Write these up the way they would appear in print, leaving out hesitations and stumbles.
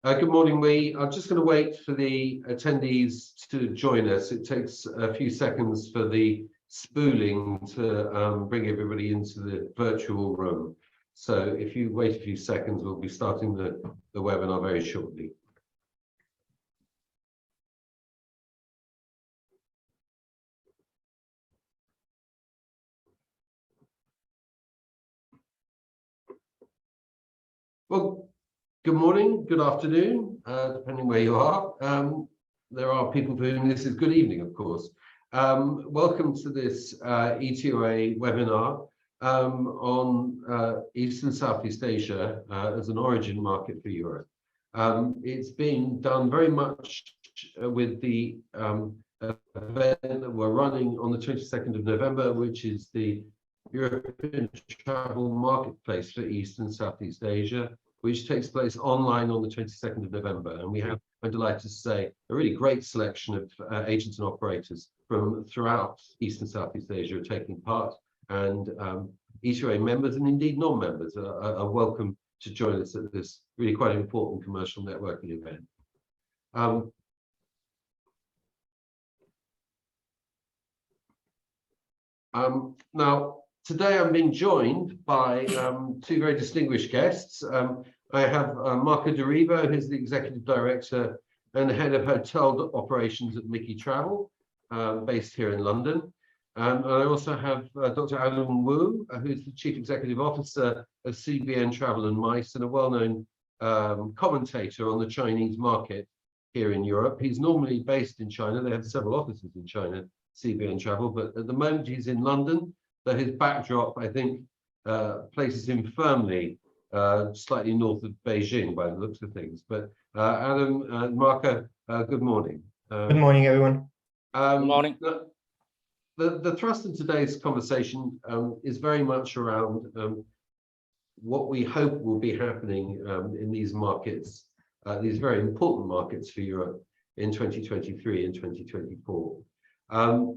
Good morning. We are just going to wait for the attendees to join us. It takes a few seconds for the spooling to bring everybody into the virtual room. So if you wait a few seconds, we'll be starting the webinar very shortly. Well, good morning, good afternoon, depending where you are. There are people for whom this is good evening, of course. Welcome to this ETOA webinar on East and Southeast Asia as an origin market for Europe. It's being done very much with the event that we're running on the 22nd of November, which is the European Travel Marketplace for East and Southeast Asia, which takes place online on the 22nd of November. And we have, I'm delighted to say, a really great selection of agents and operators from throughout East and Southeast Asia are taking part. And ETOA members and indeed non-members are welcome to join us at this really quite important commercial networking event. Now, today I'm being joined by two very distinguished guests. I have Marco Derivo, who's the Executive Director and Head of Hotel Operations at Mickey Travel, based here in London. And I also have Dr. Adam Wu, who's the Chief Executive Officer of CBN Travel and MICE and a well-known commentator on the Chinese market here in Europe. He's normally based in China. They have several offices in China, CBN Travel, but at the moment he's in London. So his backdrop, I think, places him firmly slightly north of Beijing by the looks of things. But Adam and Marco, good morning. Good morning, everyone. Good morning. The thrust of today's conversation is very much around what we hope will be happening in these markets, these very important markets for Europe in 2023 and 2024.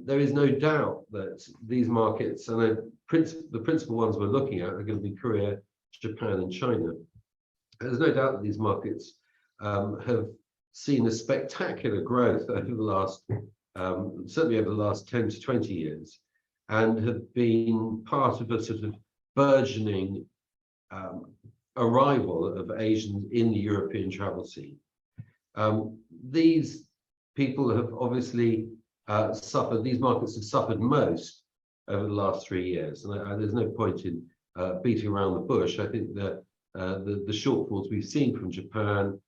There is no doubt that these markets, and the principal ones we're looking at, are going to be Korea, Japan, and China. There's no doubt that these markets have seen a spectacular growth over the last, certainly over the last 10 to 20 years, and have been part of a sort of burgeoning arrival of Asians in the European travel scene. These people have obviously suffered, these markets have suffered most over the last 3 years, and there's no point in beating around the bush. I think that the shortfalls we've seen from Japan,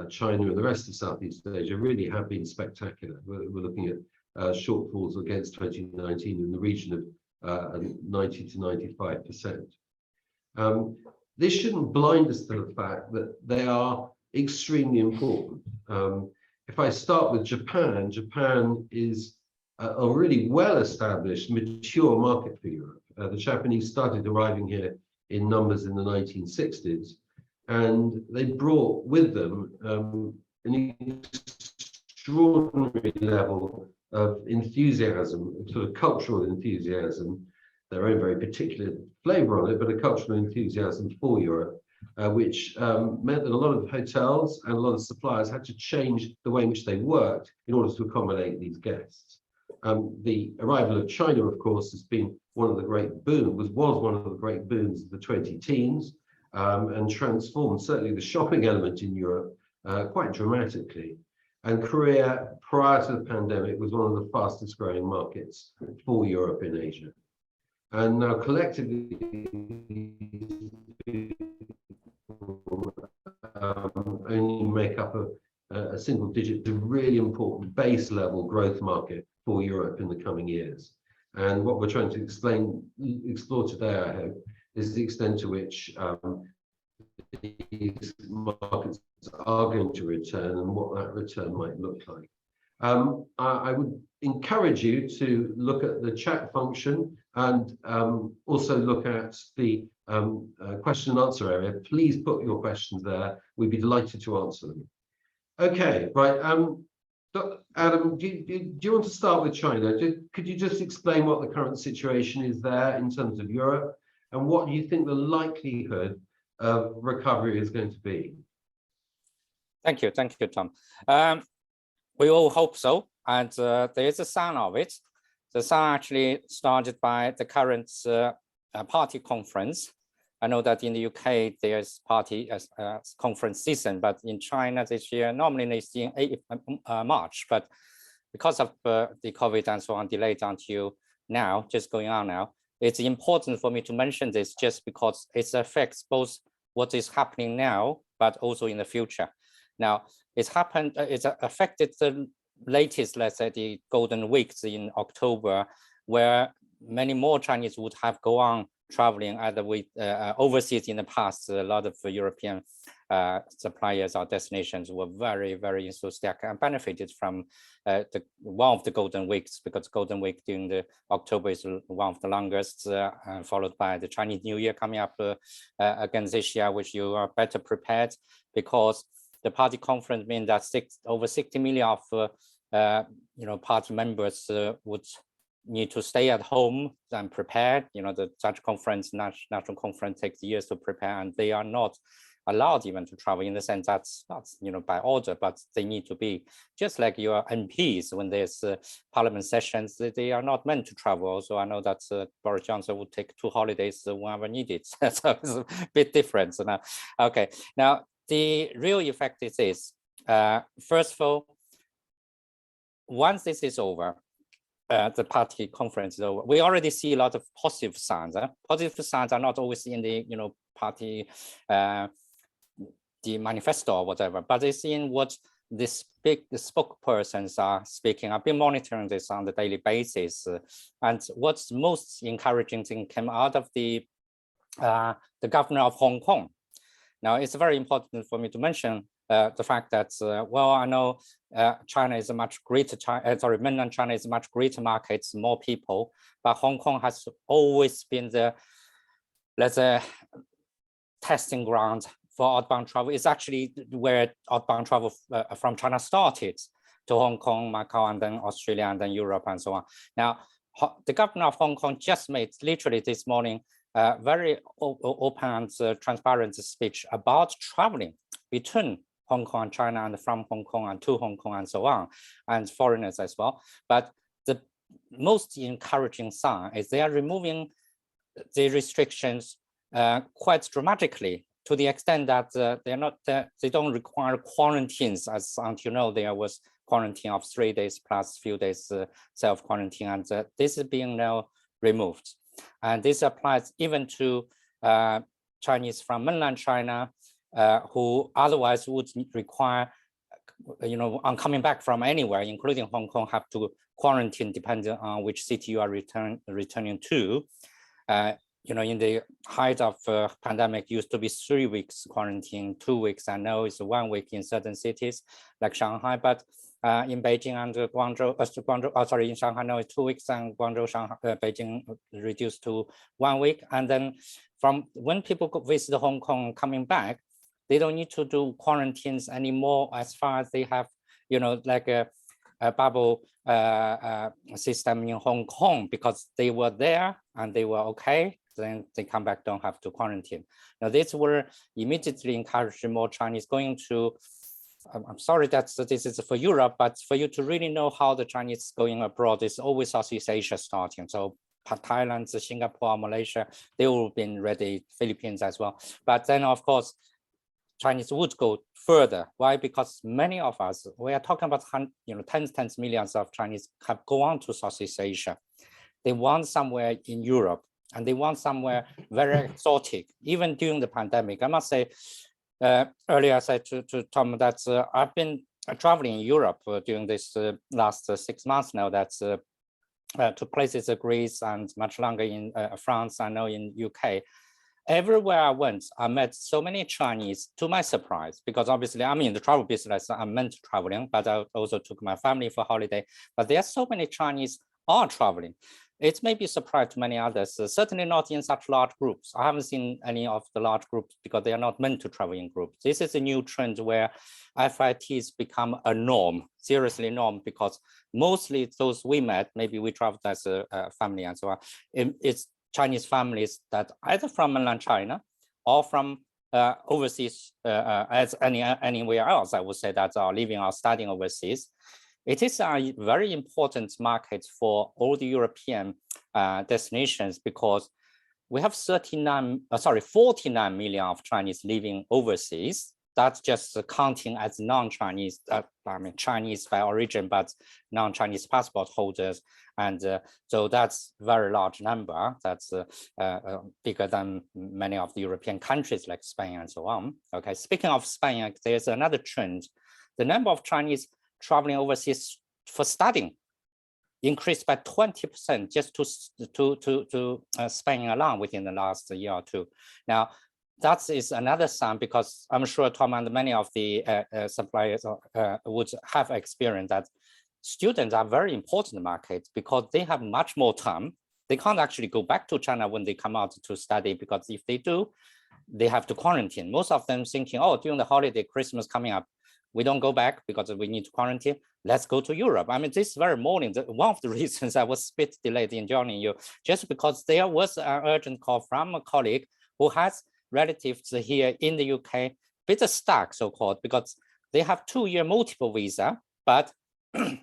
China, and the rest of Southeast Asia really have been spectacular. We're looking at shortfalls against 2019 in the region of 90 to 95%. This shouldn't blind us to the fact that they are extremely important. If I start with Japan, Japan is a really well-established, mature market for Europe. The Japanese started arriving here in numbers in the 1960s, and they brought with them an extraordinary level of enthusiasm, sort of cultural enthusiasm, their own very particular flavor on it, but a cultural enthusiasm for Europe. Which meant that a lot of hotels and a lot of suppliers had to change the way in which they worked in order to accommodate these guests. The arrival of China, of course, has been one of the great boons, was one of the great boons of the 20-teens, and transformed certainly the shopping element in Europe quite dramatically. And Korea, prior to the pandemic, was one of the fastest growing markets for Europe in Asia. And now collectively, only make up a single digit, a really important base level growth market for Europe in the coming years. And what we're trying to explore today, I hope, is the extent to which these markets are going to return and what that return might look like. I would encourage you to look at the chat function and also look at the question and answer area. Please put your questions there. We'd be delighted to answer them. Okay, right. Adam, do you want to start with China? Could you just explain what the current situation is there in terms of Europe and what you think the likelihood of recovery is going to be? Thank you, Tom. We all hope so, and there is a sign of it. The sign actually started by the current party conference. I know that in the UK there's party conference season, but in China this year normally it's in March, but because of the COVID and so on, delayed until now, just going on now. It's important for me to mention this just because it affects both what is happening now, but also in the future. Now, it's affected the latest, let's say, the golden weeks in October, where many more Chinese would have gone on traveling either with overseas in the past. A lot of European suppliers or destinations were very, very enthusiastic and benefited from one of the golden weeks, because golden week during the October is one of the longest, followed by the Chinese New Year coming up against this year, which you are better prepared, because the party conference means that over 60 million of party members would need to stay at home and prepare. Such conference, national conference, takes years to prepare, and they are not allowed even to travel, in the sense that's not by order, but they need to be just like your MPs when there's parliament sessions. They are not meant to travel. So I know that Boris Johnson would take 2 holidays whenever needed. So it's a bit different. So now, okay, now the real effect is this. First of all, once this is over, the party conference is over, we already see a lot of positive signs. Positive signs are not always in the party the manifesto or whatever, but it's in what the spokespersons are speaking. I've been monitoring this on the daily basis, and what's most encouraging thing came out of the governor of Hong Kong. Now, it's very important for me to mention the fact that, well, I know China is a much greater, mainland China is a much greater market, more people, but Hong Kong has always been the, let's say, testing ground for outbound travel. It's actually where outbound travel from China started to Hong Kong, Macau, and then Australia, and then Europe, and so on. Now, the governor of Hong Kong just made, literally this morning, very open and transparent speech about traveling between Hong Kong and China, and from Hong Kong and to Hong Kong, and so on, and foreigners as well. But the most encouraging sign is they are removing the restrictions quite dramatically, to the extent that they don't require quarantines, as until now there was quarantine of 3 days plus few days self-quarantine, and this is being now removed. And this applies even to Chinese from mainland China, who otherwise would require, on coming back from anywhere, including Hong Kong, have to quarantine depending on which city you are returning to. In the height of pandemic, used to be 3 weeks quarantine, 2 weeks, and now it's 1 week in certain cities like Shanghai. But in Beijing and Guangzhou, in Shanghai now it's 2 weeks, and Guangzhou, Shanghai, Beijing reduced to 1 week. And then from when people visit Hong Kong coming back, they don't need to do quarantines anymore, as far as they have, like a bubble system in Hong Kong, because they were there and they were okay. Then they come back, don't have to quarantine. Now, this will immediately encourage more Chinese going to, I'm sorry that this is for Europe, but for you to really know how the Chinese going abroad is always Southeast Asia starting. So Thailand, Singapore, Malaysia, they will be ready, Philippines as well. But then, of course, Chinese would go further. Why? Because many of us, we are talking about tens of millions of Chinese have gone on to Southeast Asia. They want somewhere in Europe, and they want somewhere very exotic, even during the pandemic. I must say, earlier I said to Tom that I've been traveling in Europe during this last 6 months now, that's to places in Greece and much longer in France, I know in UK. Everywhere I went, I met so many Chinese, to my surprise, because obviously I'm in the travel business, I'm meant to traveling, but I also took my family for holiday. But there are so many Chinese are traveling. It may be a surprise to many others, certainly not in such large groups. I haven't seen any of the large groups because they are not meant to travel in groups. This is a new trend where FITs become a norm, seriously norm, because mostly those we met, maybe we traveled as a family and so on, it's Chinese families that either from mainland China or from overseas as anywhere else, I would say, that are living or studying overseas. It is a very important market for all the European destinations, because we have 49 million of Chinese living overseas. That's just counting as non-Chinese, I mean Chinese by origin, but non-Chinese passport holders. And so that's a very large number. That's bigger than many of the European countries like Spain and so on. Okay, speaking of Spain, there's another trend. The number of Chinese traveling overseas for studying increased by 20% just to Spain alone within the last year or two. Now, that is another sign, because I'm sure Tom and many of the suppliers would have experienced that students are very important market, because they have much more time. They can't actually go back to China when they come out to study, because if they do, they have to quarantine. Most of them thinking, oh, during the holiday, Christmas coming up, we don't go back because we need to quarantine. Let's go to Europe. I mean, this very morning, one of the reasons I was a bit delayed in joining you, just because there was an urgent call from a colleague who has relatives here in the UK, bit stuck, so-called, because they have 2-year multiple visa, but in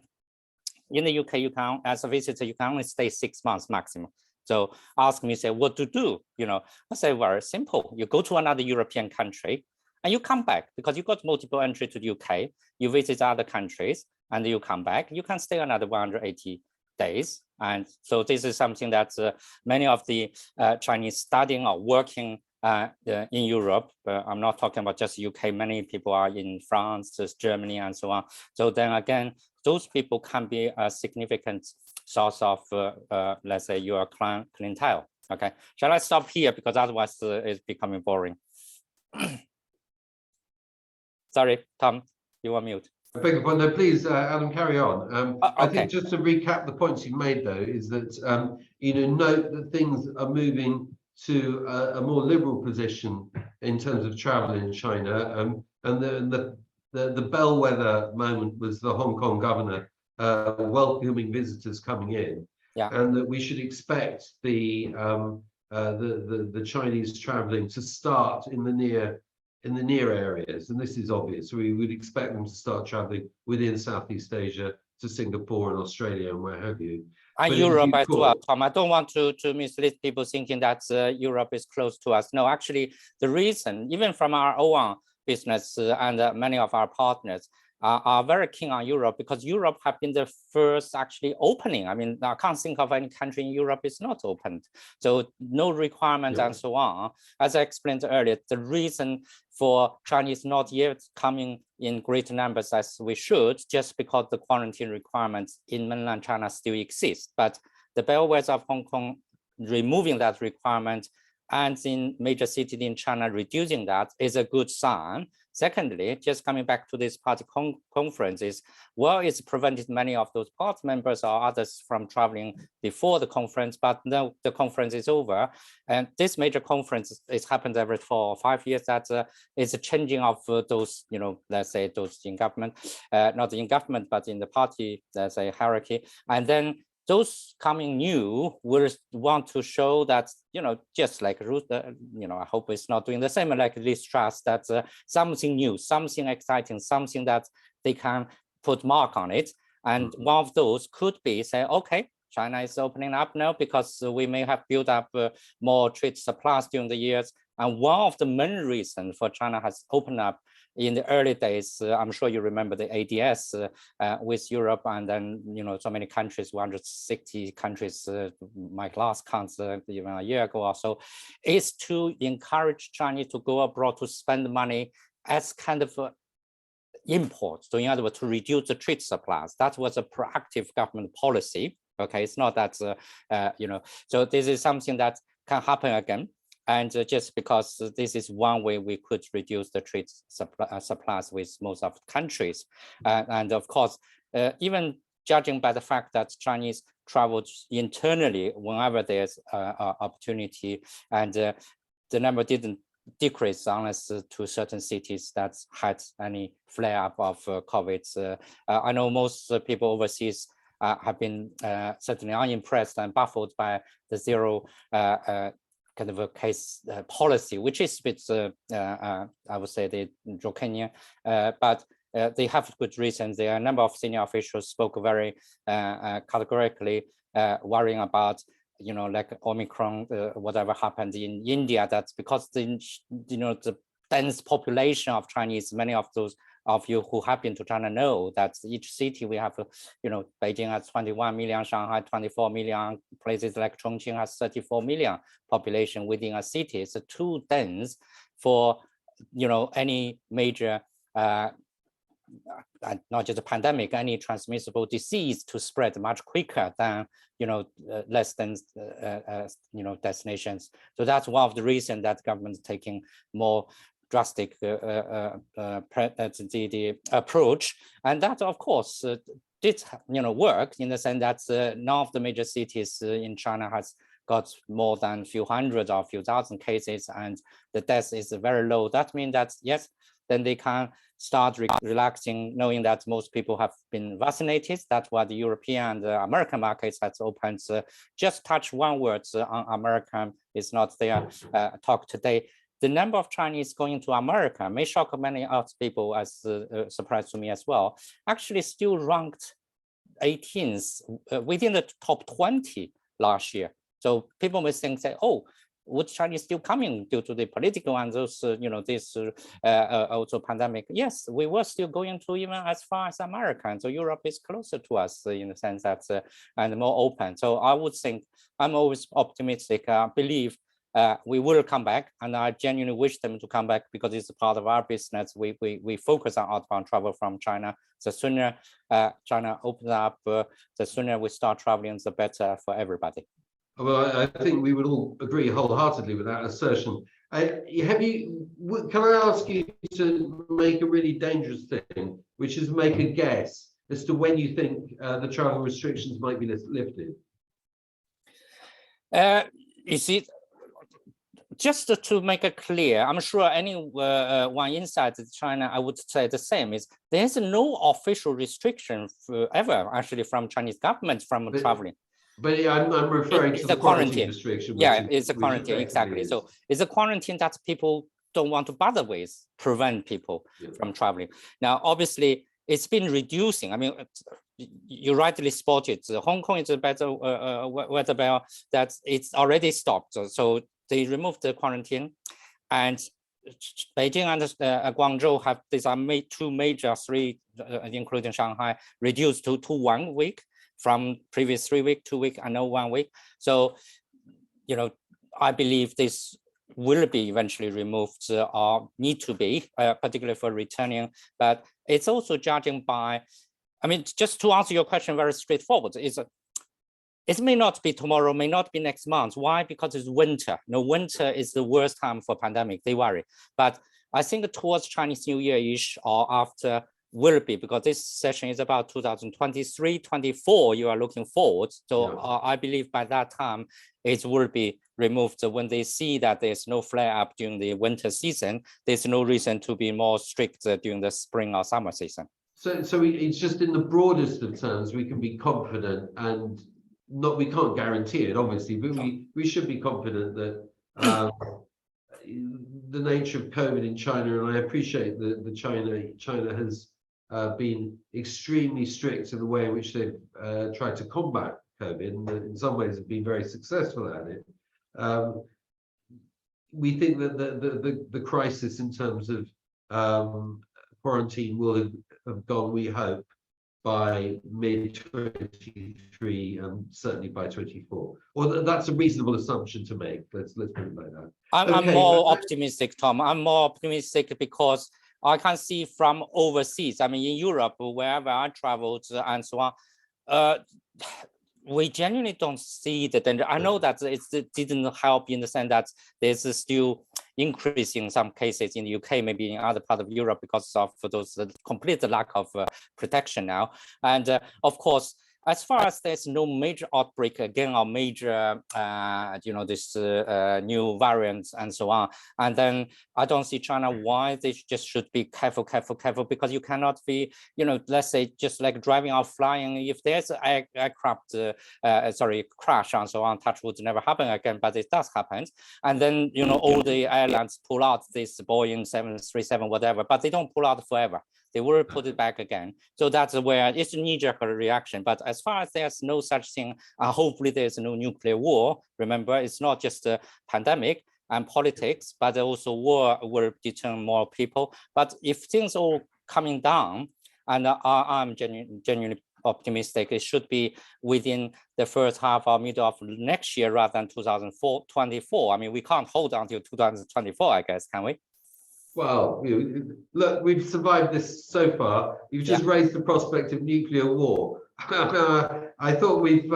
the UK, you can, as a visitor, you can only stay 6 months maximum. So ask me, say, what to do? You know, I say, very simple. You go to another European country and you come back, because you got multiple entry to the UK, you visit other countries and you come back, you can stay another 180 days. And so this is something that many of the Chinese studying or working in Europe, I'm not talking about just UK, many people are in France, Germany, and so on. So then again, those people can be a significant source of, let's say, your clientele. Okay, shall I stop here, because otherwise it's becoming boring. Sorry, Tom, you are mute. I beg your pardon. No, please, Adam, carry on. Okay. I think just to recap the points you made, though, is that note that things are moving to a more liberal position in terms of travel in China, and the bellwether moment was the Hong Kong governor welcoming visitors coming in, and that we should expect the Chinese traveling to start in the near areas, and this is obvious. We would expect them to start traveling within Southeast Asia to Singapore and Australia and where have you. And Europe as well, Tom. I don't want to mislead people thinking that Europe is close to us. No, actually, the reason, even from our own business and many of our partners, are very keen on Europe, because Europe have been the first actually opening. I mean, I can't think of any country in Europe is not opened. So no requirements and so on. As I explained earlier, the reason for Chinese not yet coming in great numbers as we should, just because the quarantine requirements in mainland China still exist. But the bellwethers of Hong Kong removing that requirement, and in major cities in China reducing that, is a good sign. Secondly, just coming back to this party conferences, well, it's prevented many of those party members or others from traveling before the conference, but now the conference is over. And this major conference is happened every 4 or 5 years. That is a changing of those, let's say those in government, not in government, but in the party, let's say, hierarchy. And then those coming new will want to show that, just like Ruth, I hope it's not doing the same like Liz Truss, that something new, something exciting, something that they can put mark on it. And one of those could be say, okay, China is opening up now because we may have built up more trade supplies during the years. And one of the main reasons for China has opened up in the early days, I'm sure you remember the ADS with Europe, and then so many countries, 160 countries, my last count even a year ago or so, is to encourage Chinese to go abroad to spend money as kind of import. So in other words, to reduce the trade supplies. That was a proactive government policy. Okay, it's not that so this is something that can happen again. And just because this is one way we could reduce the trade supplies with most of the countries. And of course, even judging by the fact that Chinese traveled internally whenever there's opportunity, and the number didn't decrease unless to certain cities that had any flare up of COVID. I know most people overseas have been certainly unimpressed and baffled by the zero kind of a case policy, which is a bit, I would say, the draconian, but they have good reasons. There are a number of senior officials spoke very categorically, worrying about, like Omicron, whatever happened in India. That's because the dense population of Chinese. Many of those of you who have been to China know that each city we have, Beijing has 21 million, Shanghai 24 million, places like Chongqing has 34 million population within a city. It's too dense for, any major, not just a pandemic, any transmissible disease to spread much quicker than, less dense, destinations. So that's one of the reasons that government is taking more drastic approach, and that of course did work in the sense that none of the major cities in China has got more than a few hundred or a few thousand cases, and the death is very low. That means that yes, then they can start relaxing, knowing that most people have been vaccinated. That's why the European and the American markets has opened. Just touch one word on American, it's not their talk today. The number of Chinese going to America may shock many other people, as a surprise to me as well. Actually, still ranked 18th within the top 20 last year. So people may think that, oh, would Chinese still coming due to the political and those, this also pandemic? Yes, we were still going to even as far as America. And so Europe is closer to us in the sense that and more open. So I would think I'm always optimistic. I believe we will come back, and I genuinely wish them to come back because it's a part of our business. We focus on outbound travel from China. The sooner China opens up, the sooner we start traveling, the better for everybody. Well, I think we would all agree wholeheartedly with that assertion. Can I ask you to make a really dangerous thing, which is make a guess as to when you think the travel restrictions might be lifted? You see, just to make it clear, I'm sure anyone inside China, I would say the same, is there's no official restriction ever actually from Chinese government from traveling. But I'm referring to the quarantine restriction. Yeah, it's a quarantine, exactly. So it's a quarantine that people don't want to bother with, prevent people from traveling. Now, obviously, it's been reducing. I mean, you rightly spotted, Hong Kong is a better weather belt that it's already stopped. So they removed the quarantine, and Beijing and Guangzhou have these are two major, three, including Shanghai, reduced to 1 week from previous 3 weeks, 2 weeks, and now 1 week. So, I believe this will be eventually removed or need to be, particularly for returning. But it's also judging by, I mean, just to answer your question very straightforward, it may not be tomorrow, may not be next month. Why? Because it's winter. Winter is the worst time for pandemic. They worry. But I think towards Chinese New Year-ish or after will be, because this session is about 2023, 24, you are looking forward. So I believe by that time, it will be removed. When they see that there's no flare-up during the winter season, there's no reason to be more strict during the spring or summer season. So it's just in the broadest of terms, we can be confident, and we can't guarantee it, obviously, but we should be confident that the nature of COVID in China, and I appreciate that China has been extremely strict in the way in which they've tried to combat COVID, and in some ways have been very successful at it. We think that the crisis in terms of quarantine will have gone, we hope, by mid-23 and certainly by 24. Well, that's a reasonable assumption to make. Let's put it like that. I'm more optimistic, Tom. I'm more optimistic because I can see from overseas, I mean, in Europe, wherever I traveled and so on, we genuinely don't see the danger. I know that it didn't help in the sense that there's still increase in some cases in the UK, maybe in other parts of Europe because of those complete lack of protection now. And of course, as far as there's no major outbreak again or major, this new variants and so on, and then I don't see China why they just should be careful, because you cannot be, let's say just like driving or flying. If there's an aircraft, crash and so on, touch wood, never happen again, but it does happen. And then all the airlines pull out this Boeing 737 whatever, but they don't pull out forever. They will put it back again. So that's where it's a knee-jerk reaction. But as far as there's no such thing, hopefully there's no nuclear war. Remember, it's not just a pandemic and politics, but also war will deter more people. But if things all coming down, and I'm genuinely optimistic, it should be within the first half or middle of next year rather than 2024. I mean, we can't hold until 2024, I guess, can we? Well, look, we've survived this so far. You've just raised the prospect of nuclear war. I thought we've,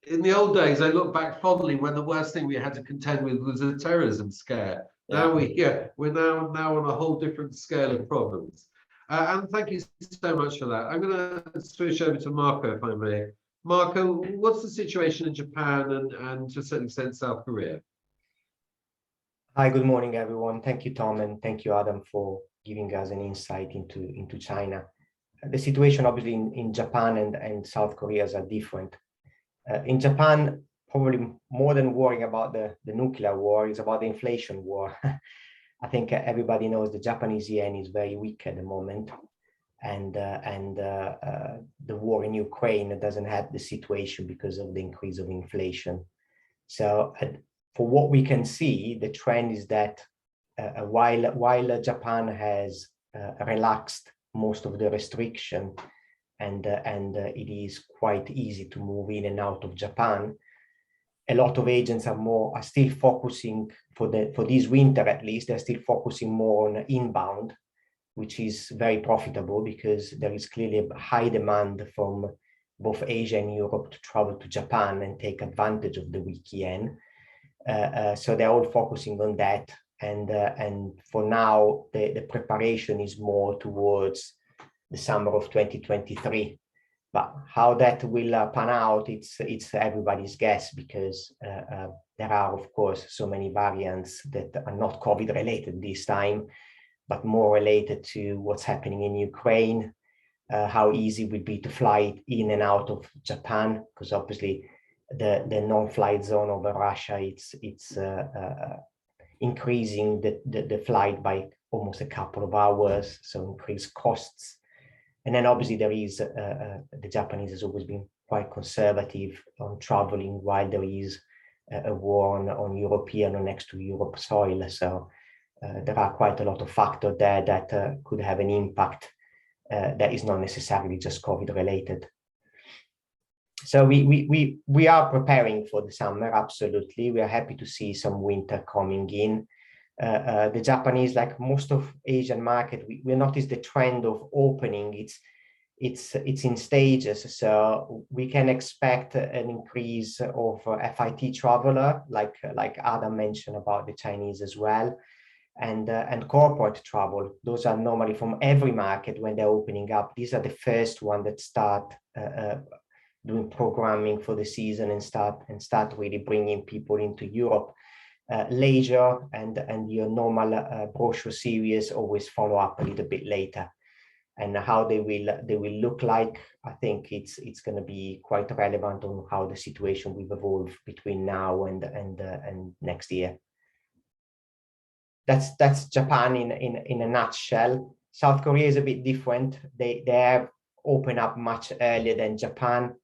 in the old days, I look back fondly when the worst thing we had to contend with was a terrorism scare. Now we're now on a whole different scale of problems. And thank you so much for that. I'm going to switch over to Marco, if I may. Marco, what's the situation in Japan and to a certain extent South Korea? Hi, good morning, everyone. Thank you, Tom, and thank you, Adam, for giving us an insight into China. The situation, obviously, in Japan and South Korea are different. In Japan, probably more than worrying about the nuclear war, is about the inflation war. I think everybody knows the Japanese yen is very weak at the moment, and the war in Ukraine doesn't help the situation because of the increase of inflation. So for what we can see, the trend is that while Japan has relaxed most of the restriction and it is quite easy to move in and out of Japan, a lot of agents are still focusing for this winter, at least they're still focusing more on inbound, which is very profitable because there is clearly a high demand from both Asia and Europe to travel to Japan and take advantage of the weak yen. So they're all focusing on that, and for now the preparation is more towards the summer of 2023. But how that will pan out, it's everybody's guess, because there are, of course, so many variants that are not COVID related this time, but more related to what's happening in Ukraine, how easy it would be to fly in and out of Japan, because obviously the non-flight zone over Russia, it's increasing the flight by almost a couple of hours, so increased costs. And then obviously there is, the Japanese has always been quite conservative on traveling while there is a war on European or next to Europe soil. So there are quite a lot of factors there that could have an impact that is not necessarily just COVID related. So we are preparing for the summer, absolutely. We are happy to see some winter coming in. The Japanese, like most of Asian market, we notice the trend of opening. It's in stages, so we can expect an increase of FIT traveler, like Adam mentioned about the Chinese as well, and corporate travel. Those are normally from every market when they're opening up. These are the first one that start doing programming for the season and start really bringing people into Europe. Leisure and your normal brochure series always follow up a little bit later, and how they will look like, I think it's going to be quite relevant on how the situation will evolve between now and next year. That's Japan in a nutshell. South Korea is a bit different. They have opened up much earlier than Japan.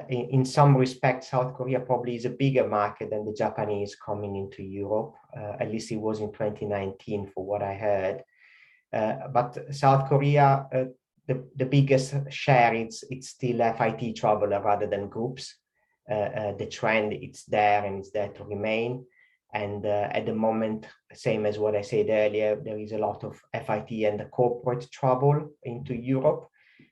In some respects, South Korea probably is a bigger market than the Japanese coming into Europe. At least it was in 2019, for what I heard. But South Korea, the biggest share, it's still FIT traveler rather than groups. The trend, it's there and it's there to remain. And at the moment, same as what I said earlier, there is a lot of FIT and the corporate travel into Europe.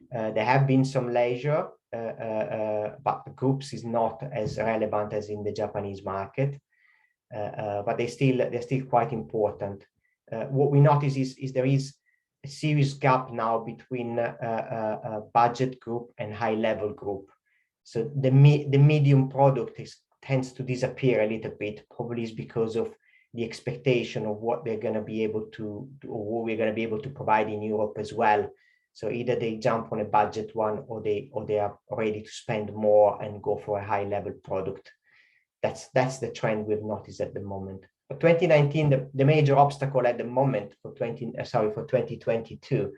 There have been some leisure, but groups is not as relevant as in the Japanese market, but they're still quite important. What we notice is there is serious gap now between a budget group and high level group. So the medium product tends to disappear a little bit. Probably is because of the expectation of what they're going to be able to, or what we're going to be able to provide in Europe as well. So either they jump on a budget one, or they are ready to spend more and go for a high level product. That's the trend we've noticed at the moment. For 2019, the major obstacle at the moment for 2022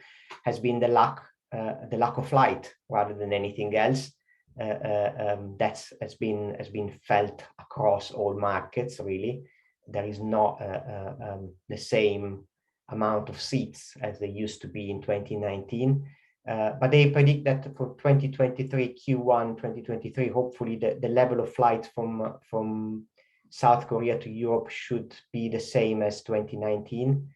has been the lack of light rather than anything else. That has been felt across all markets, really. There is not the same amount of seats as they used to be in 2019. But they predict that for 2023, Q1 2023, hopefully the level of flights from South Korea to Europe should be the same as 2019.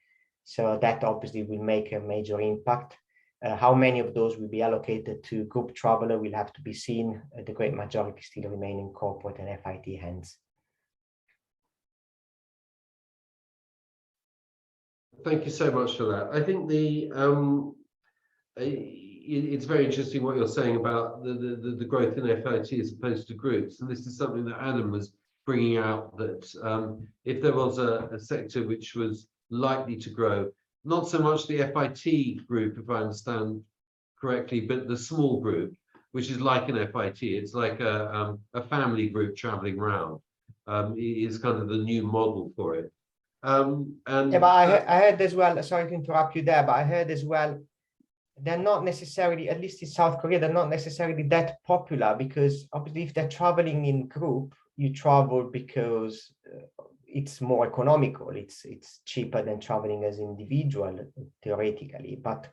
So that obviously will make a major impact. How many of those will be allocated to group traveler will have to be seen. The great majority still remain in corporate and FIT hands. Thank you so much for that. I think it's very interesting what you're saying about the growth in FIT as opposed to groups. And this is something that Adam was bringing out, that if there was a sector which was likely to grow, not so much the FIT group, if I understand correctly, but the small group, which is like an FIT. It's like a family group traveling around, is kind of the new model for it. And yeah, but I heard as well, sorry to interrupt you there, but I heard as well, they're not necessarily, at least in South Korea, they're not necessarily that popular, because obviously if they're traveling in group, you travel because it's more economical. It's cheaper than traveling as individual, theoretically. But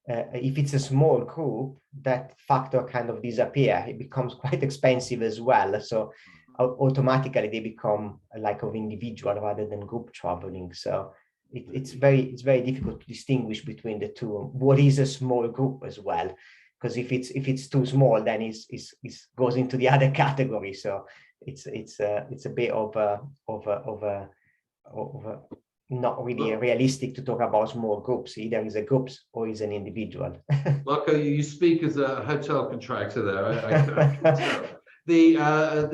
if it's a small group, that factor kind of disappears. It becomes quite expensive as well. So automatically they become like of individual rather than group traveling. So it's very difficult to distinguish between the two. What is a small group as well? Because if it's too small, then it goes into the other category. So it's a bit of a not really realistic to talk about small groups. Either is a groups or is an individual. Marco, you speak as a hotel contractor there. I can tell. No,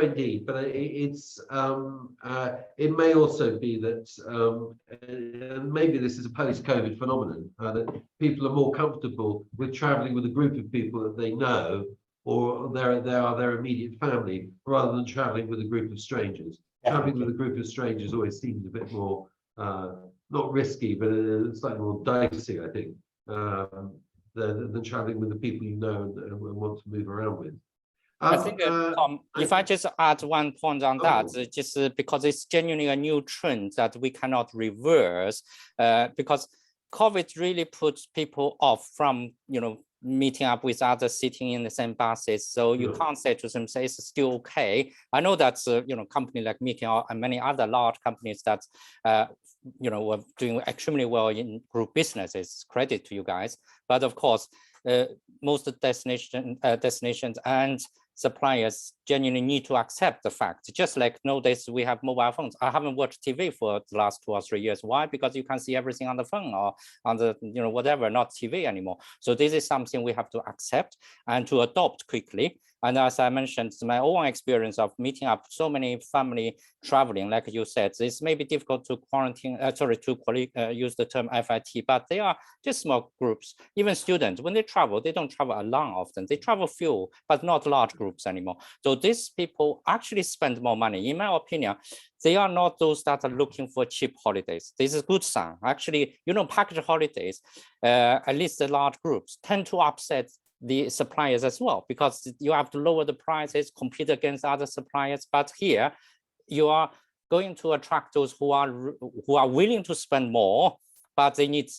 indeed, but it may also be that, and maybe this is a post-COVID phenomenon, that people are more comfortable with traveling with a group of people that they know, or they are their immediate family, rather than traveling with a group of strangers. Traveling with a group of strangers always seems a bit more, not risky, but slightly more dicey, I think, than traveling with the people you know and want to move around with. I think, Tom, if I just add one point on that, just because it's genuinely a new trend that we cannot reverse, because COVID really puts people off from, meeting up with others, sitting in the same buses. So you can't say to them, say it's still okay. I know that, company like Mickey and many other large companies that, were doing extremely well in group businesses, credit to you guys. But of course, most destinations and suppliers genuinely need to accept the fact. Just like nowadays we have mobile phones. I haven't watched TV for the last 2 or 3 years. Why? Because you can see everything on the phone or on the, whatever, not TV anymore. So this is something we have to accept and to adopt quickly. And as I mentioned, my own experience of meeting up so many family traveling, like you said, this may be difficult to use the term FIT, but they are just small groups. Even students, when they travel, they don't travel alone often. They travel few, but not large groups anymore. So these people actually spend more money. In my opinion, they are not those that are looking for cheap holidays. This is a good sign. Actually, package holidays, at least the large groups, tend to upset the suppliers as well, because you have to lower the prices, compete against other suppliers. But here, you are going to attract those who are willing to spend more, but they need,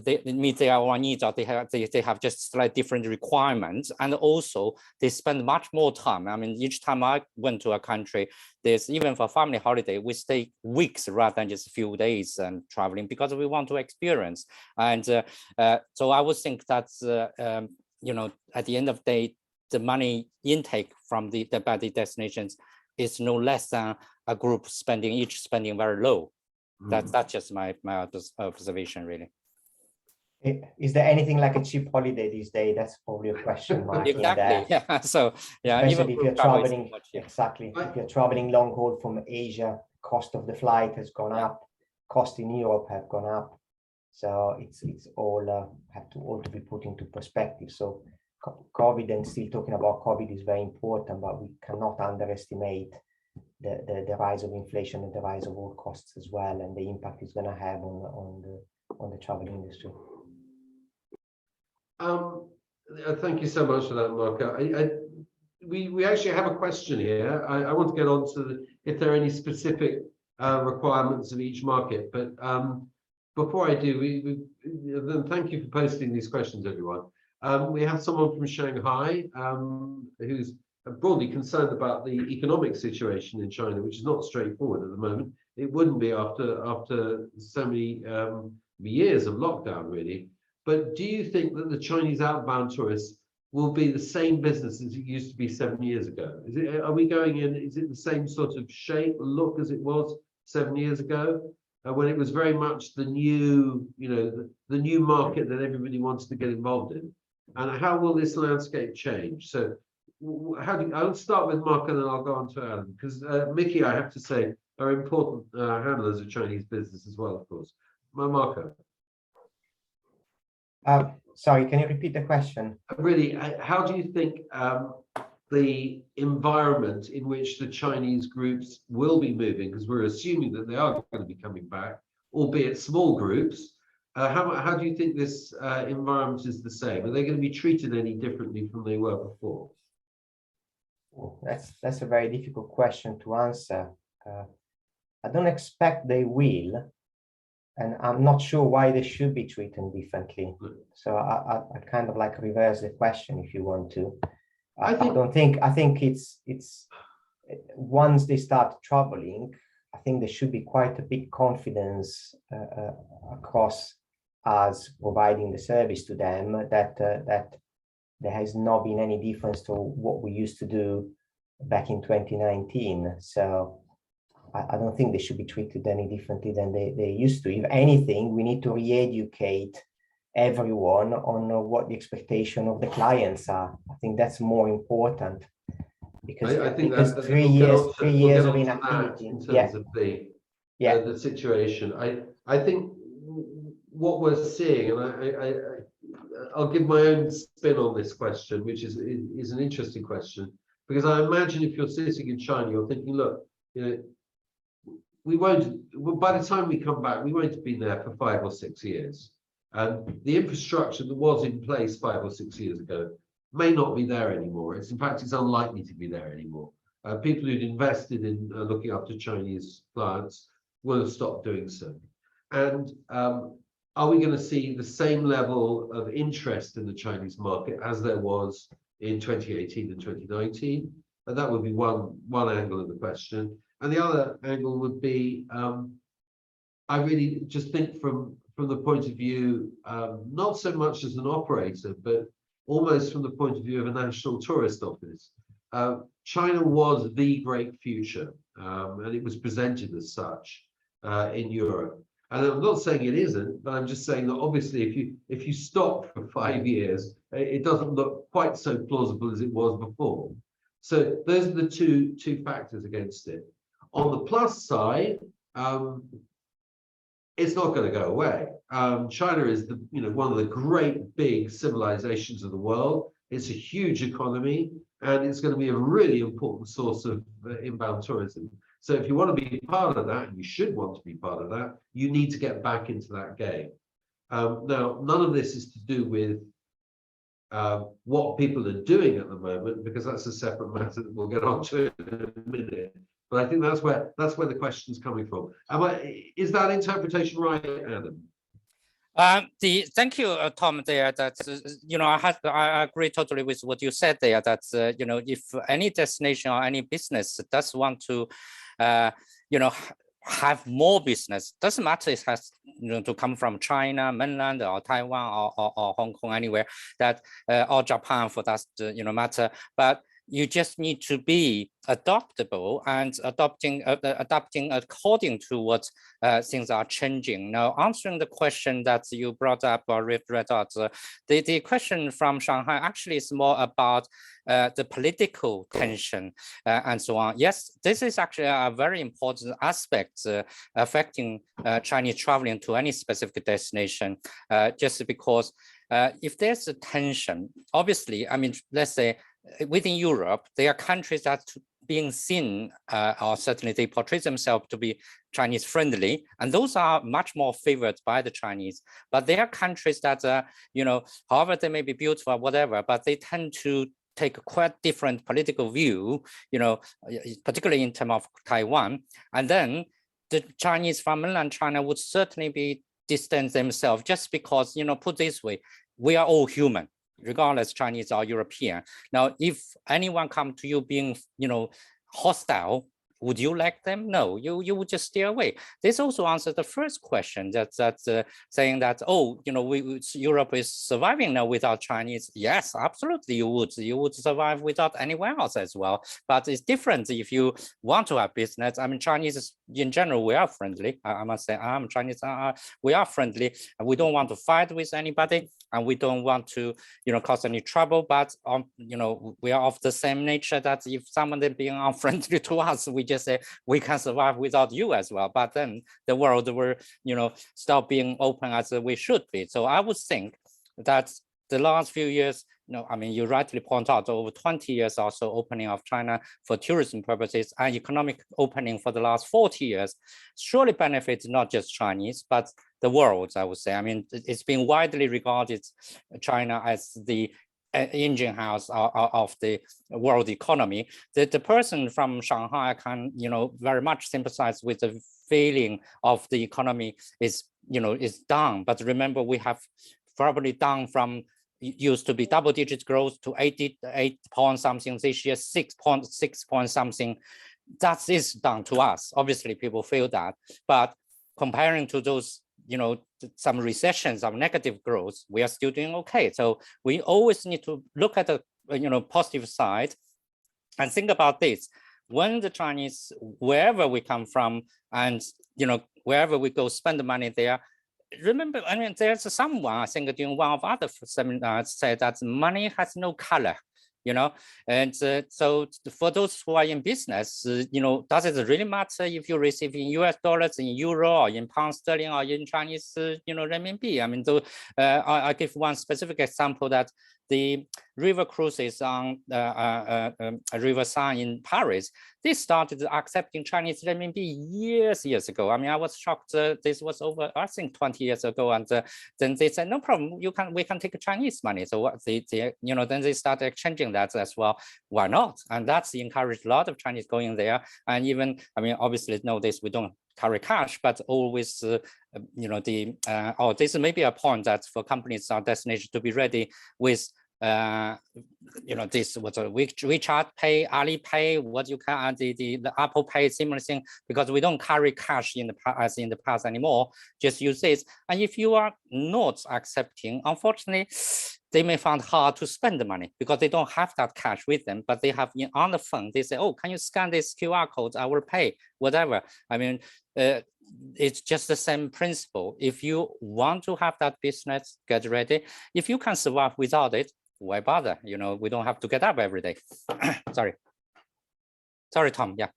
they meet their own needs, or they have just slightly different requirements, and also they spend much more time. I mean, each time I went to a country, there's even for family holiday, we stay weeks rather than just a few days and traveling, because we want to experience. And so I would think that at the end of the day, the money intake from the destinations is no less than a group spending very low. That's just my observation, really. Is there anything like a cheap holiday these days? That's probably a question mark in there. Exactly. Yeah. So yeah, especially even if you're travel is traveling, much, yeah. exactly. If you're traveling long haul from Asia, cost of the flight has gone up, cost in Europe have gone up. So it's all have to all to be put into perspective. So COVID, and still talking about COVID, is very important, but we cannot underestimate the rise of inflation and the rise of all costs as well, and the impact it's going to have on the travel industry. Thank you so much for that, Marco. We actually have a question here. I want to get on to if there are any specific requirements of each market, but before I do, then thank you for posting these questions, everyone. We have someone from Shanghai who's broadly concerned about the economic situation in China, which is not straightforward at the moment. It wouldn't be after so many years of lockdown, really. But do you think that the Chinese outbound tourists will be the same business as it used to be 7 years ago? Are we going in, is it the same sort of shape, look as it was 7 years ago? When it was very much the new, the new market that everybody wants to get involved in? And how will this landscape change? So I'll start with Mark and then I'll go on to Adam, because Mickey, I have to say, are important handlers of Chinese business as well, of course. Marco. Sorry, can you repeat the question? Really, how do you think the environment in which the Chinese groups will be moving, because we're assuming that they are going to be coming back, albeit small groups, how do you think this environment is the same? Are they going to be treated any differently from they were before? That's a very difficult question to answer. I don't expect they will, and I'm not sure why they should be treated differently. So I kind of like reverse the question if you want to. I think it's once they start traveling, I think there should be quite a big confidence across us providing the service to them that there has not been any difference to what we used to do back in 2019. So I don't think they should be treated any differently than they used to. If anything, we need to re-educate everyone on what the expectation of the clients are. I think that's more important, because I think because that 3 years of inactivity in terms of the situation. I think what we're seeing, and I'll give my own spin on this question, which is an interesting question, because I imagine if you're sitting in China, you're thinking, look, we won't, by the time we come back, we won't have been there for 5 or 6 years. And the infrastructure that was in place 5 or 6 years ago may not be there anymore. In fact, it's unlikely to be there anymore. People who'd invested in looking after Chinese clients will have stopped doing so. And are we going to see the same level of interest in the Chinese market as there was in 2018 and 2019? And that would be one angle of the question. And the other angle would be, I really just think from the point of view, not so much as an operator, but almost from the point of view of a national tourist office. China was the great future, and it was presented as such in Europe. And I'm not saying it isn't, but I'm just saying that obviously if you stop for 5 years, it doesn't look quite so plausible as it was before. So those are the two factors against it. On the plus side, it's not going to go away. China is one of the great big civilizations of the world. It's a huge economy, and it's going to be a really important source of inbound tourism. So if you want to be part of that, and you should want to be part of that, you need to get back into that game. Now, none of this is to do with what people are doing at the moment, because that's a separate matter that we'll get onto in a minute. But I think that's where the question's coming from. Is that interpretation right, Adam? Thank you, Tom. There, that I agree totally with what you said there. That if any destination or any business does want to, have more business, doesn't matter it has to come from China, mainland, or Taiwan, or Hong Kong, anywhere that or Japan for that matter. But you just need to be adaptable and adapting according to what things are changing. Now, answering the question that you brought up or read out, the question from Shanghai actually is more about the political tension and so on. Yes, this is actually a very important aspect affecting Chinese traveling to any specific destination, just because if there's a tension, obviously, I mean, let's say within Europe, there are countries that being seen, or certainly they portray themselves to be Chinese friendly, and those are much more favored by the Chinese. But there are countries that, you know, however they may be beautiful or whatever, but they tend to take a quite different political view, you know, particularly in terms of Taiwan. And then the Chinese from mainland China would certainly be distance themselves just because, you know, put this way, we are all human, regardless Chinese or European. Now, if anyone come to you being, you know, hostile, would you like them? No, you would just steer away. This also answers the first question that's saying that, oh, you know, Europe is surviving now without Chinese. Yes, absolutely, you would survive without anyone else as well. But it's different if you want to have business. I mean, Chinese in general, we are friendly. I must say, I'm Chinese. We are friendly, and we don't want to fight with anybody, and we don't want to, you know, cause any trouble. But you know, we are of the same nature that if someone is being unfriendly to us, we just say we can survive without you as well. But then the world will, you know, stop being open as we should be. So I would think that the last few years, you know, I mean, you rightly point out over 20 years or so opening of China for tourism purposes and economic opening for the last 40 years surely benefits not just Chinese, but the world, I would say. I mean, it's been widely regarded China as the engine house of the world economy. The person from Shanghai can, you know, very much sympathize with the feeling of the economy is, you know, is down. But remember, we have probably down from used to be double-digit growth to 8 point something this year, 6 point something. That is down to us. Obviously, people feel that, but comparing to those, you know, some recessions of negative growth, we are still doing okay. So we always need to look at the, you know, positive side and think about this. When the Chinese, wherever we come from, and, you know, wherever we go, spend the money there. Remember, I mean, there's someone, I think, during one of other seminars said that money has no color, you know, and so for those who are in business, you know, does it really matter if you receive in US dollars, in euro, or in pound sterling, or in Chinese, you know, renminbi? I mean, so I give one specific example that the river cruises on River Seine in Paris, they started accepting Chinese renminbi years ago. I mean, I was shocked. This was over, I think, 20 years ago, and then they said, no problem, we can take Chinese money. So what they you know, then they started exchanging that as well. Why not? And that's encouraged a lot of Chinese going there. And even, I mean, obviously nowadays we don't carry cash, but always, you know, the oh, this may be a point that for companies or destination to be ready with, you know, this was a WeChat Pay, Alipay, what you can, the Apple Pay, similar thing, because we don't carry cash as in the past anymore. Just use this. And if you are not accepting, unfortunately, they may find hard to spend the money because they don't have that cash with them, but they have on the phone. They say, oh, can you scan this QR code? I will pay, whatever. I mean, it's just the same principle. If you want to have that business, get ready. If you can survive without it, why bother? You know, we don't have to get up every day. Sorry, Tom, yeah.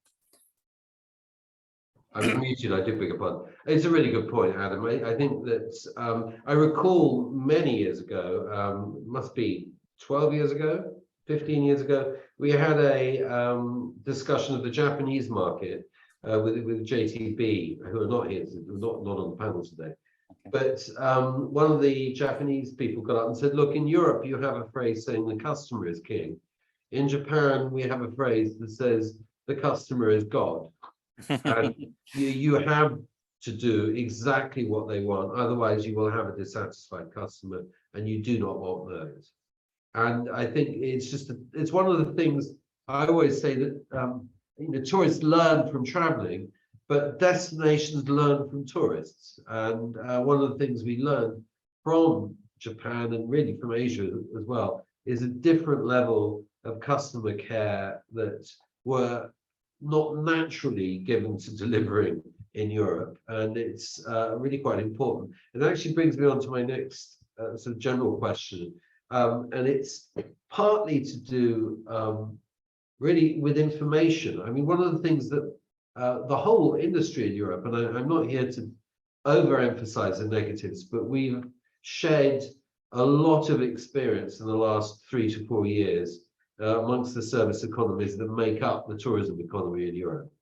I was muted, I did beg your pardon. It's a really good point, Adam. I think that I recall many years ago, must be 12 years ago, 15 years ago, we had a discussion of the Japanese market with JTB, who are not here, not on the panel today. But one of the Japanese people got up and said, look, in Europe, you have a phrase saying the customer is king. In Japan, we have a phrase that says the customer is God. And you have to do exactly what they want. Otherwise, you will have a dissatisfied customer, and you do not want those. And I think it's just, it's one of the things I always say that, you know, tourists learn from traveling, but destinations learn from tourists. And one of the things we learned from Japan and really from Asia as well is a different level of customer care that were not naturally given to delivering in Europe, and it's really quite important. It actually brings me on to my next sort of general question, and it's partly to do really with information. I mean, one of the things that the whole industry in Europe, and I'm not here to overemphasize the negatives, but we've shared a lot of experience in the last 3 to 4 years amongst the service economies that make up the tourism economy in Europe.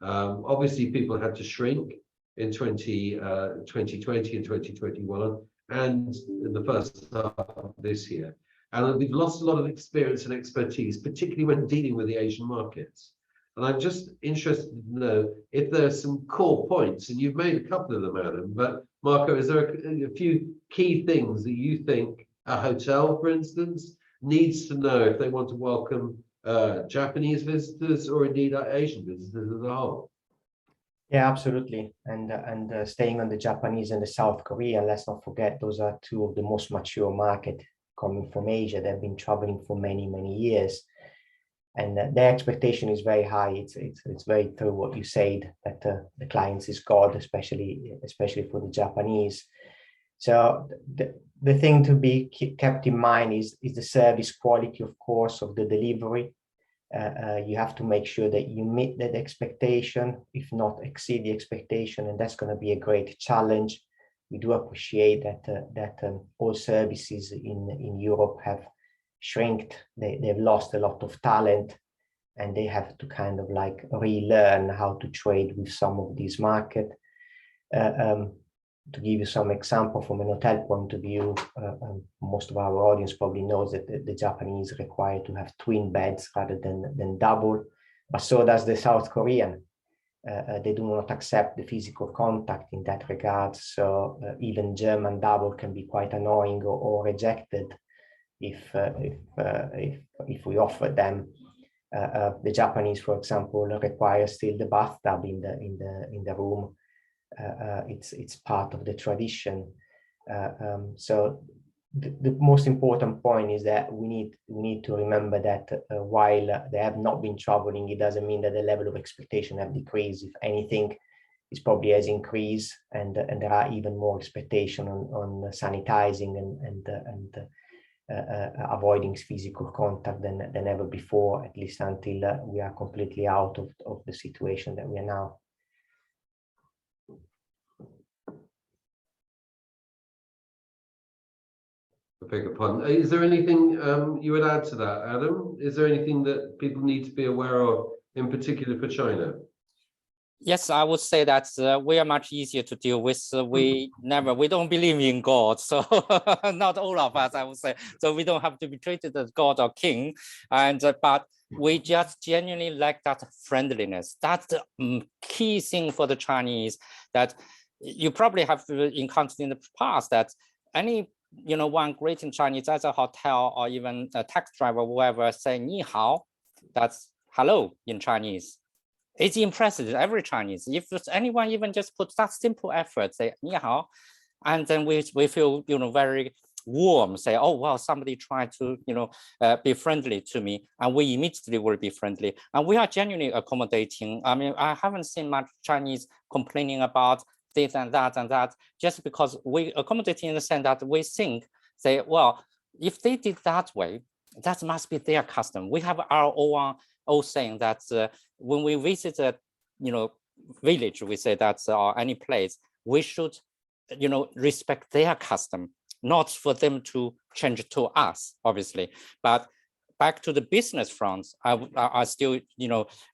Obviously, people had to shrink in 2020 and 2021 and in the first half of this year. And we've lost a lot of experience and expertise, particularly when dealing with the Asian markets. And I'm just interested to know if there are some core points, and you've made a couple of them, Adam, but Marco, is there a few key things that you think a hotel, for instance, needs to know if they want to welcome Japanese visitors or indeed Asian visitors as a whole? Yeah, absolutely. And staying on the Japanese and the South Korean, let's not forget those are two of the most mature markets coming from Asia. They've been traveling for many, many years. And their expectation is very high. It's very true what you said, that the clients is God, especially for the Japanese. So the thing to be kept in mind is the service quality, of course, of the delivery. You have to make sure that you meet that expectation, if not exceed the expectation, and that's going to be a great challenge. We do appreciate that all services in Europe have shrinked. They've lost a lot of talent, and they have to kind of like relearn how to trade with some of these markets. To give you some example from an hotel point of view, most of our audience probably knows that the Japanese require to have twin beds rather than double, but so does the South Korean. They do not accept the physical contact in that regard. So even German double can be quite annoying or rejected if we offer them. The Japanese, for example, require still the bathtub in the room. It's part of the tradition. So the most important point is that we need to remember that while they have not been traveling, it doesn't mean that the level of expectation have decreased. If anything, it probably has increased, and there are even more expectation on sanitizing and avoiding physical contact than ever before, at least until we are completely out of the situation that we are now. I beg your pardon. Is there anything you would add to that, Adam? Is there anything that people need to be aware of, in particular for China? Yes, I would say that we are much easier to deal with. We don't believe in God, so not all of us, I would say. So we don't have to be treated as God or king, and but we just genuinely like that friendliness. That's the key thing for the Chinese that you probably have encountered in the past. That any one greeting Chinese at a hotel or even a taxi driver, whoever, say ni hao, that's hello in Chinese. It's impressive, every Chinese. If anyone even just puts that simple effort, say ni hao, and then we feel very warm, say, oh wow, somebody tried to be friendly to me, and we immediately will be friendly. And we are genuinely accommodating. I mean, I haven't seen much Chinese complaining about this and that, just because we accommodate in the sense that we think, say, well, if they did that way, that must be their custom. We have our own saying that when we visit a village, we say that or any place, we should respect their custom, not for them to change to us, obviously. But back to the business front, I still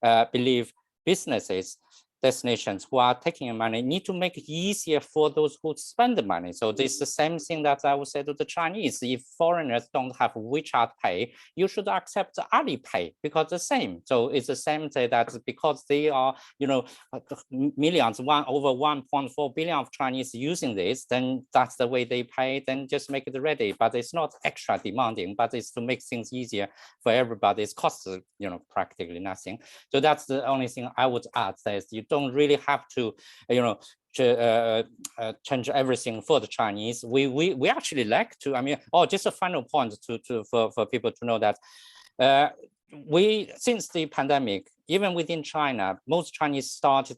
believe businesses, destinations who are taking money need to make it easier for those who spend the money. So this is the same thing that I would say to the Chinese. If foreigners don't have WeChat Pay, you should accept Alipay because the same. So it's the same say that because they are, millions, over 1.4 billion of Chinese using this, then that's the way they pay, then just make it ready. But it's not extra demanding, but it's to make things easier for everybody. It costs, practically nothing. So that's the only thing I would add, is you don't really have to, change everything for the Chinese. We actually like to. I mean, just a final point for people to know that Since the pandemic, even within China, most Chinese started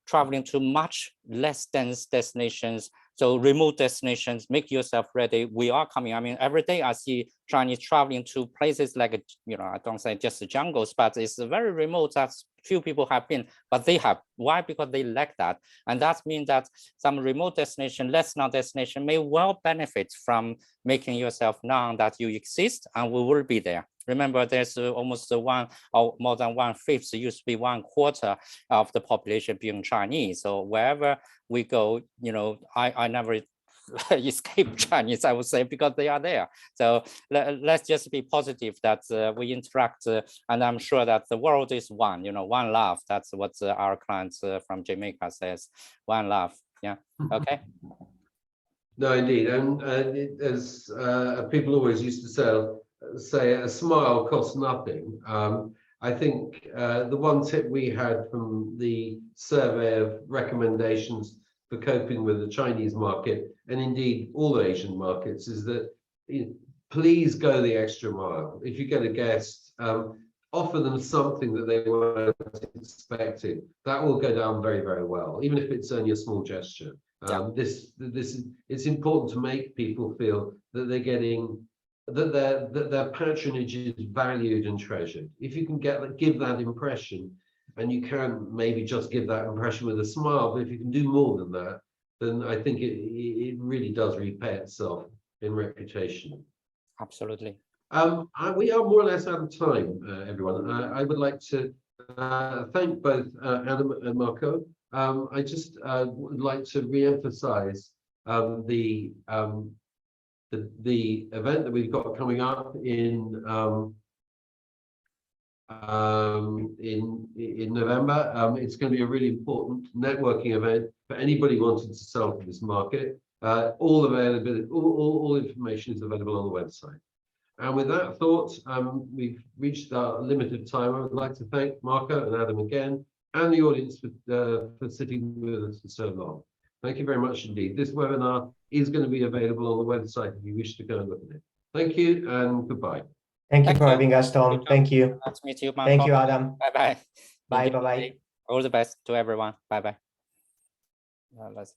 traveling to much less dense destinations. So remote destinations, make yourself ready. We are coming. I mean, every day I see Chinese traveling to places like, I don't say just the jungles, but it's very remote that few people have been, but they have. Why? Because they lack that. And that means that some remote destination, less known destination may well benefit from making yourself known that you exist and we will be there. Remember, there's almost one or more than 1/5, used to be 1/4 of the population being Chinese. So wherever we go, I never escape Chinese, I would say, because they are there. So let's just be positive that we interact, and I'm sure that the world is one, one love. That's what our clients from Jamaica says, one love. Yeah, okay. No, indeed, and as people always used to say a smile costs nothing. I think the one tip we had from the survey of recommendations for coping with the Chinese market, and indeed all Asian markets, is that please go the extra mile. If you get a guest, offer them something that they weren't expecting. That will go down very, very well, even if it's only a small gesture. It's important to make people feel that they're getting that their patronage is valued and treasured. If you can give that impression, and you can maybe just give that impression with a smile, but if you can do more than that, then I think it really does repay itself in reputation. Absolutely. We are more or less out of time, everyone. I would like to thank both Adam and Marco. I just would like to re-emphasize the event that we've got coming up in November. It's going to be a really important networking event for anybody wanting to sell for this market. All availability, all information is available on the website. And with that thought, we've reached our limit of time. I would like to thank Marco and Adam again, and the audience for sitting with us for so long. Thank you very much indeed. This webinar is going to be available on the website if you wish to go and look at it. Thank you and goodbye. Thank you for having us, Tom. Thank you. Nice to meet you, Marco. Thank you, Adam. Bye-bye. Bye-bye. All the best to everyone. Bye-bye. Let's